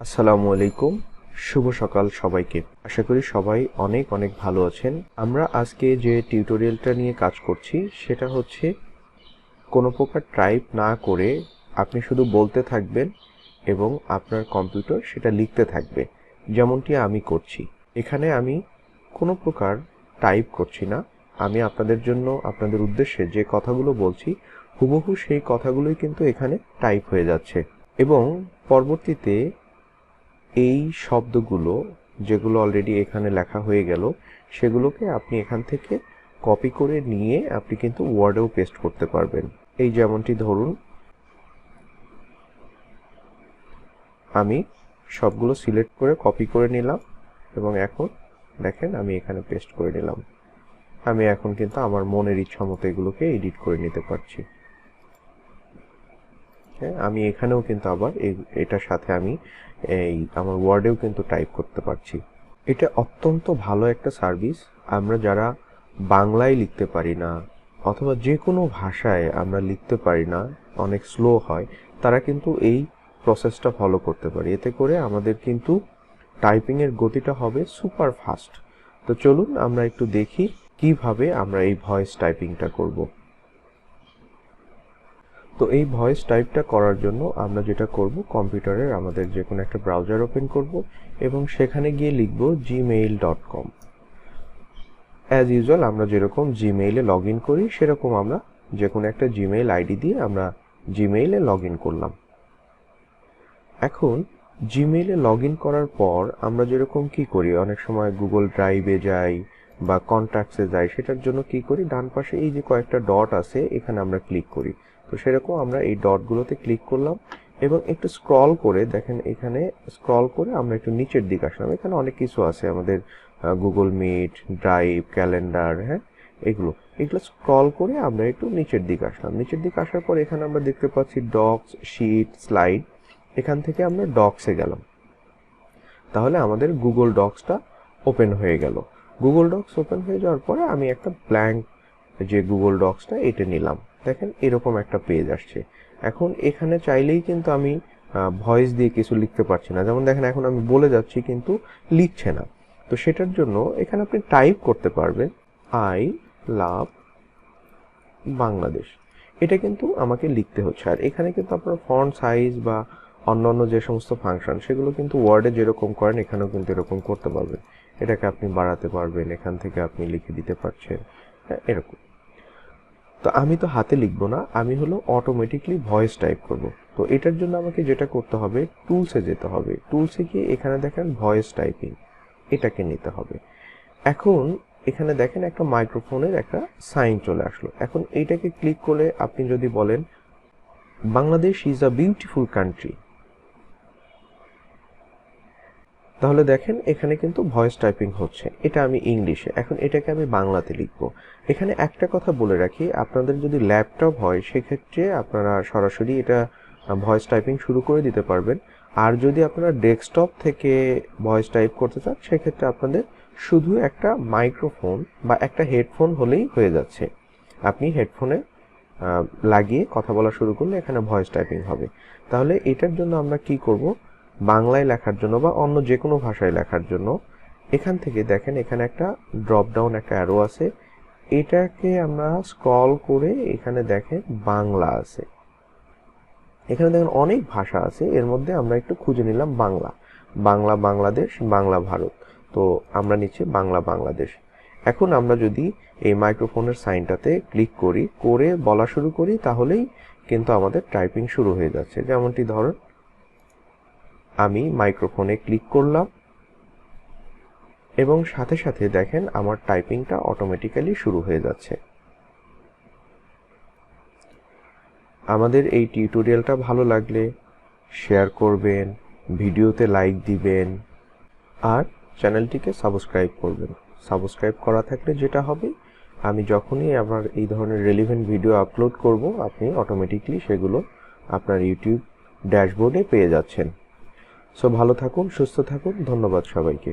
আসসালামু আলাইকুম, শুভ সকাল সবাইকে। আশা করি সবাই অনেক অনেক ভালো আছেন। আমরা আজকে যে টিউটোরিয়ালটা নিয়ে কাজ করছি সেটা হচ্ছে কোনো প্রকার টাইপ না করে আপনি শুধু বলতে থাকবেন এবং আপনার কম্পিউটার সেটা লিখতে থাকবে, যেমনটি আমি করছি। এখানে আমি কোনো প্রকার টাইপ করছি না, আমি আপনাদের জন্য আপনাদের উদ্দেশ্যে যে কথাগুলো বলছি হুবহু সেই কথাগুলোই কিন্তু এখানে টাইপ হয়ে যাচ্ছে এবং পরবর্তীতে এই শব্দগুলো যেগুলো অলরেডি এখানে লেখা হয়ে গেল সেগুলোকে আপনি এখান থেকে কপি করে নিয়ে আপনি কিন্তু ওয়ার্ডেও পেস্ট করতে পারবেন। এই যেমনটি ধরুন আমি সবগুলো সিলেক্ট করে কপি করে নিলাম এবং এখন দেখেন আমি এখানে পেস্ট করে নিলাম। আমি এখন কিন্তু আমার মনের ইচ্ছা মতো এগুলোকে এডিট করে নিতে পারছি। হ্যাঁ, আমি এখানেও কিন্তু আবার এটার সাথে আমি আমার ওয়ার্ডেও কিন্তু টাইপ করতে পারছি। এটা অত্যন্ত ভালো একটা সার্ভিস। আমরা যারা বাংলায় লিখতে পারি না অথবা যে কোনো ভাষায় আমরা লিখতে পারি না, অনেক স্লো হয়, তারা কিন্তু এই প্রসেসটা ফলো করতে পারি। এতে করে আমাদের কিন্তু টাইপিংয়ের গতিটা হবে সুপার ফাস্ট। তো চলুন আমরা একটু দেখি কিভাবে আমরা এই ভয়েস টাইপিংটা করব। তো এই ভয়েস টাইপটা করার জন্য আমরা যেটা করব, কম্পিউটারের আমাদের যে কোনো একটা ব্রাউজার ওপেন করব এবং সেখানে গিয়ে লিখব gmail.com। অ্যাজ ইউজুয়াল আমরা যেরকম জিমেইলে লগ ইন করি সেরকম আমরা যে কোনো একটা জিমেইল আইডি দিয়ে আমরা জিমেইলে লগ ইন করলাম। এখন জিমেইলে লগ ইন করার পর আমরা যেরকম কি করি, অনেক সময় গুগল ড্রাইভে যাই বা কন্ট্যাক্টসে যাই, সেটার জন্য কি করি, ডান পাশে এই যে কয়েকটা ডট আছে এখানে আমরা ক্লিক করি। তো সেরকম আমরা এই ডটগুলোতে ক্লিক করলাম এবং একটু স্ক্রল করে দেখেন, এখানে স্ক্রল করে আমরা একটু নিচের দিকে আসলাম। এখানে অনেক কিছু আছে আমাদের, গুগল মিট, ড্রাইভ, ক্যালেন্ডার, হ্যাঁ, এগুলো স্ক্রল করে আমরা একটু নিচের দিকে আসলাম। নিচের দিকে আসার পর এখানে আমরা দেখতে পাচ্ছি ডকস, শিট, স্লাইড। এখান থেকে আমরা ডকসে গেলাম, তাহলে আমাদের গুগল ডকসটা ওপেন হয়ে গেল। গুগল ডকস ওপেন হয়ে যাওয়ার পরে আমি একটা ব্ল্যাঙ্ক যে গুগল ডকসটা এটা নিলাম। দেখেন এরকম একটা পেজ আসছে। এখন এখানে চাইলেই কিন্তু আমি ভয়েস দিয়ে কিছু লিখতে পারছি না, যেমন দেখেন এখন আমি বলে যাচ্ছি কিন্তু লিখছে না। তো সেটার জন্য এখানে আপনি টাইপ করতে পারবেন আই লাভ বাংলাদেশ, এটা কিন্তু আমাকে লিখতে হচ্ছে। আর এখানে কিন্তু আপনার ফন্ট সাইজ বা অন্যান্য যে সমস্ত ফাংশন সেগুলো কিন্তু ওয়ার্ডে যেরকম করেন এখানেও কিন্তু এরকম করতে পারবেন। এটাকে আপনি বাড়াতে পারবেন, এখান থেকে আপনি লিখে দিতে পারছেন, হ্যাঁ, এরকম। তো আমি তো হাতে লিখবো না, আমি হলো অটোমেটিকলি ভয়েস টাইপ করব। তো এটার জন্য আমাকে যেটা করতে হবে, টুলসে যেতে হবে। টুলসে গিয়ে এখানে দেখেন ভয়েস টাইপিং, এটাকে নিতে হবে। এখন এখানে দেখেন একটা মাইক্রোফোনের একটা সাইন চলে আসলো। এখন এইটাকে ক্লিক করে আপনি যদি বলেন Bangladesh is a beautiful country, তাহলে দেখেন এখানে কিন্তু ভয়েস টাইপিং হচ্ছে। এটা আমি ইংলিশে, এখন এটাকে আমি বাংলাতে লিখবো। এখানে একটা কথা বলে রাখি, আপনাদের যদি ল্যাপটপ হয় সেক্ষেত্রে আপনারা সরাসরি এটা ভয়েস টাইপিং শুরু করে দিতে পারবেন। আর যদি আপনারা ডেস্কটপ থেকে ভয়েস টাইপ করতে চান সেক্ষেত্রে আপনাদের শুধু একটা মাইক্রোফোন বা একটা হেডফোন হলেই হয়ে যাচ্ছে। আপনি হেডফোনে লাগিয়ে কথা বলা শুরু করলে এখানে ভয়েস টাইপিং হবে। তাহলে এটার জন্য আমরা কি করব, বাংলায় লেখার জন্য বা অন্য যে কোনো ভাষায় লেখার জন্য এখান থেকে দেখেন এখানে একটা ড্রপ ডাউন একটা অ্যারো আছে, এটাকে আমরা স্ক্রল করে এখানে দেখেন বাংলা আছে। এখানে দেখেন অনেক ভাষা আছে, এর মধ্যে আমরা একটু খুঁজে নিলাম বাংলা। বাংলা বাংলাদেশ, বাংলা ভারত, তো আমরা নিচ্ছি বাংলা বাংলাদেশ। এখন আমরা যদি এই মাইক্রোফোনের সাইনটাতে ক্লিক করি, করে বলা শুরু করি, তাহলেই কিন্তু আমাদের টাইপিং শুরু হয়ে যাচ্ছে। যেমনটি ধরুন আমি মাইক্রোফোনে ক্লিক করলাম এবং সাথে সাথে দেখেন আমার টাইপিংটা অটোমেটিক্যালি শুরু হয়ে যাচ্ছে। আমাদের এই টিউটোরিয়ালটা ভালো লাগলে শেয়ার করবেন, ভিডিওতে লাইক দিবেন আর চ্যানেলটিকে সাবস্ক্রাইব করবেন। সাবস্ক্রাইব করা থাকলে যেটা হবে, আমি যখনই আমার এই ধরনের রেলিভেন্ট ভিডিও আপলোড করব আপনি অটোমেটিকলি সেগুলো আপনার ইউটিউব ড্যাশবোর্ডে পেয়ে যাচ্ছেন। সো ভালো থাকুন, সুস্থ থাকুন, ধন্যবাদ সবাইকে।